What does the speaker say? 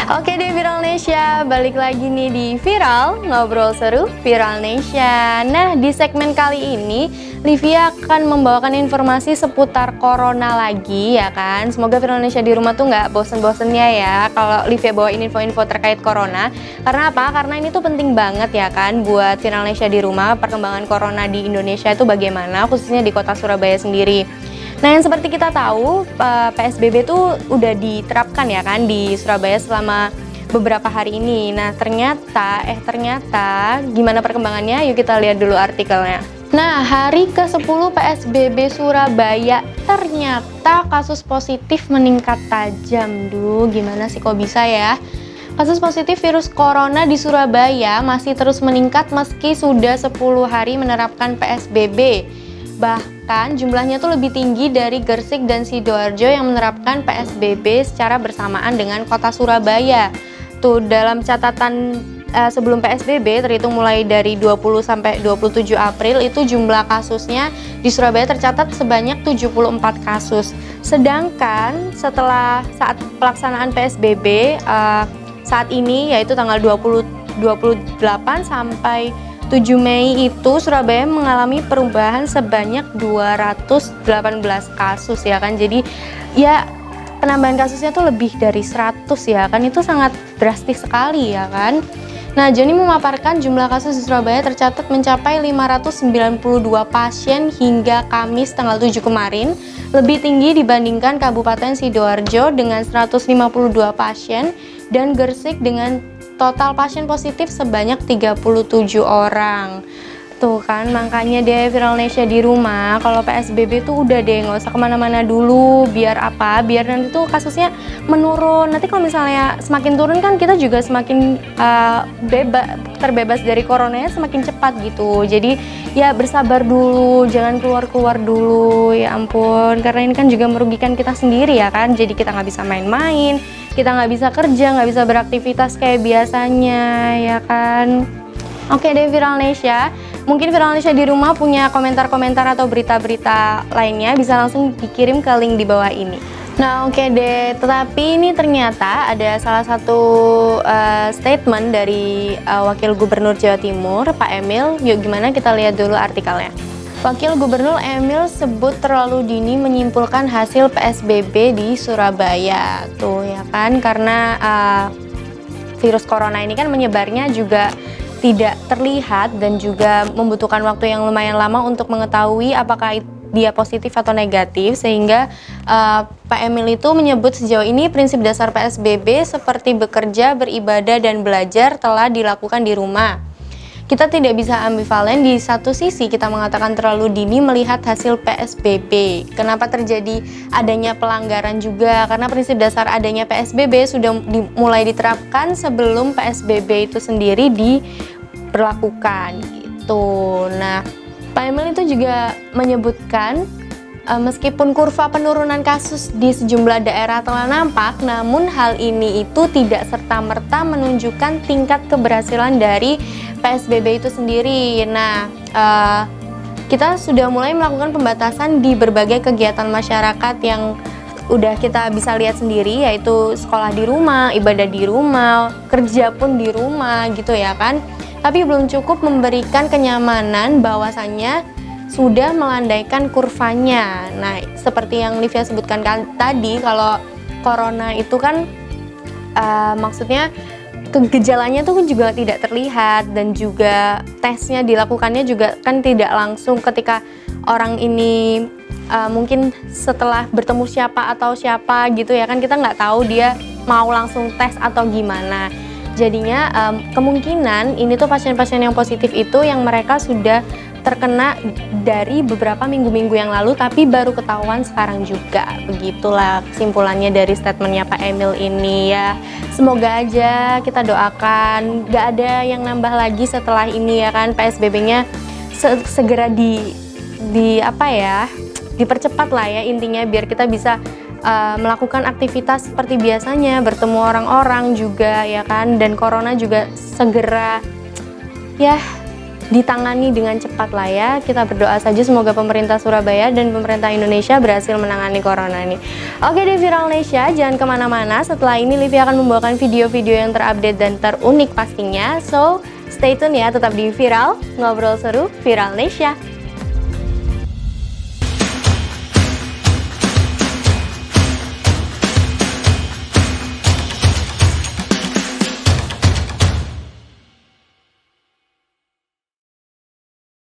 Oke deh Viralnesia, balik lagi nih di Viral, ngobrol seru Viralnesia. Nah, di segmen kali ini Livia akan membawakan informasi seputar corona lagi ya kan. Semoga Viralnesia di rumah tuh nggak bosen-bosennya ya kalau Livia bawain info-info terkait corona. Karena apa? Karena ini tuh penting banget ya kan buat Viralnesia di rumah, perkembangan corona di Indonesia itu bagaimana, khususnya di kota Surabaya sendiri. Nah, yang seperti kita tahu, PSBB itu udah diterapkan ya kan di Surabaya selama beberapa hari ini. Nah, ternyata gimana perkembangannya? Yuk kita lihat dulu artikelnya. Nah, hari ke-10 PSBB Surabaya, ternyata kasus positif meningkat tajam. Duh, gimana sih kok bisa ya? Kasus positif virus corona di Surabaya masih terus meningkat meski sudah 10 hari menerapkan PSBB. Bahkan jumlahnya tuh lebih tinggi dari Gresik dan Sidoarjo yang menerapkan PSBB secara bersamaan dengan kota Surabaya. Tuh dalam catatan sebelum PSBB terhitung mulai dari 20 sampai 27 April itu jumlah kasusnya di Surabaya tercatat sebanyak 74 kasus. Sedangkan setelah saat pelaksanaan PSBB saat ini yaitu tanggal 28 sampai 7 Mei itu Surabaya mengalami perubahan sebanyak 218 kasus ya kan. Jadi ya penambahan kasusnya tuh lebih dari 100 ya kan. Itu sangat drastis sekali ya kan. Nah, Joni memaparkan jumlah kasus di Surabaya tercatat mencapai 592 pasien hingga Kamis tanggal 7 kemarin, lebih tinggi dibandingkan Kabupaten Sidoarjo dengan 152 pasien dan Gresik dengan total pasien positif sebanyak 37 orang. Tuh kan, makanya deh Viralnesia di rumah, kalau PSBB tuh udah deh nggak usah kemana-mana dulu. Biar apa? Biar nanti tuh kasusnya menurun. Nanti kalau misalnya semakin turun kan kita juga semakin terbebas dari coronanya semakin cepat gitu. Jadi ya bersabar dulu, jangan keluar-keluar dulu. Ya ampun, karena ini kan juga merugikan kita sendiri ya kan. Jadi kita nggak bisa main-main, kita nggak bisa kerja, nggak bisa beraktivitas kayak biasanya ya kan. Oke deh Viralnesia, mungkin Viralnesia di rumah punya komentar-komentar atau berita-berita lainnya bisa langsung dikirim ke link di bawah ini. Nah oke deh, tetapi ini ternyata ada salah satu statement dari Wakil Gubernur Jawa Timur, Pak Emil. Yuk gimana kita lihat dulu artikelnya. Wakil Gubernur Emil sebut terlalu dini menyimpulkan hasil PSBB di Surabaya. Tuh ya kan, karena virus corona ini kan menyebarnya juga tidak terlihat dan juga membutuhkan waktu yang lumayan lama untuk mengetahui apakah dia positif atau negatif, sehingga Pak Emil itu menyebut sejauh ini prinsip dasar PSBB seperti bekerja, beribadah, dan belajar telah dilakukan di rumah. Kita tidak bisa ambivalen, di satu sisi kita mengatakan terlalu dini melihat hasil PSBB. Kenapa terjadi adanya pelanggaran juga? Karena prinsip dasar adanya PSBB sudah mulai diterapkan sebelum PSBB itu sendiri diberlakukan gitu. Nah, Pak Emil itu juga menyebutkan meskipun kurva penurunan kasus di sejumlah daerah telah nampak, namun hal ini itu tidak serta-merta menunjukkan tingkat keberhasilan dari PSBB itu sendiri. Nah, kita sudah mulai melakukan pembatasan di berbagai kegiatan masyarakat yang udah kita bisa lihat sendiri, yaitu sekolah di rumah, ibadah di rumah, kerja pun di rumah gitu ya kan. Tapi belum cukup memberikan kenyamanan, bahwasannya sudah melandaikan kurvanya. Nah, seperti yang Livia sebutkan tadi, kalau corona itu kan maksudnya gejalanya tuh juga tidak terlihat, dan juga tesnya dilakukannya juga kan tidak langsung ketika orang ini mungkin setelah bertemu siapa gitu ya kan, kita nggak tahu dia mau langsung tes atau gimana. Jadinya kemungkinan ini tuh pasien-pasien yang positif itu yang mereka sudah terkena dari beberapa minggu-minggu yang lalu, tapi baru ketahuan sekarang juga. Begitulah kesimpulannya dari statementnya Pak Emil ini ya. Semoga aja, kita doakan gak ada yang nambah lagi setelah ini ya kan. PSBB-nya segera dipercepat lah ya intinya, biar kita bisa melakukan aktivitas seperti biasanya, bertemu orang-orang juga ya kan, dan corona juga segera ya ditangani dengan cepat lah ya. Kita berdoa saja semoga pemerintah Surabaya dan pemerintah Indonesia berhasil menangani corona ini. Oke deh Viral Nesia, jangan kemana-mana. Setelah ini Livia akan membawakan video-video yang terupdate dan terunik pastinya. So, stay tune ya, tetap di Viral, ngobrol seru Viral Nesia.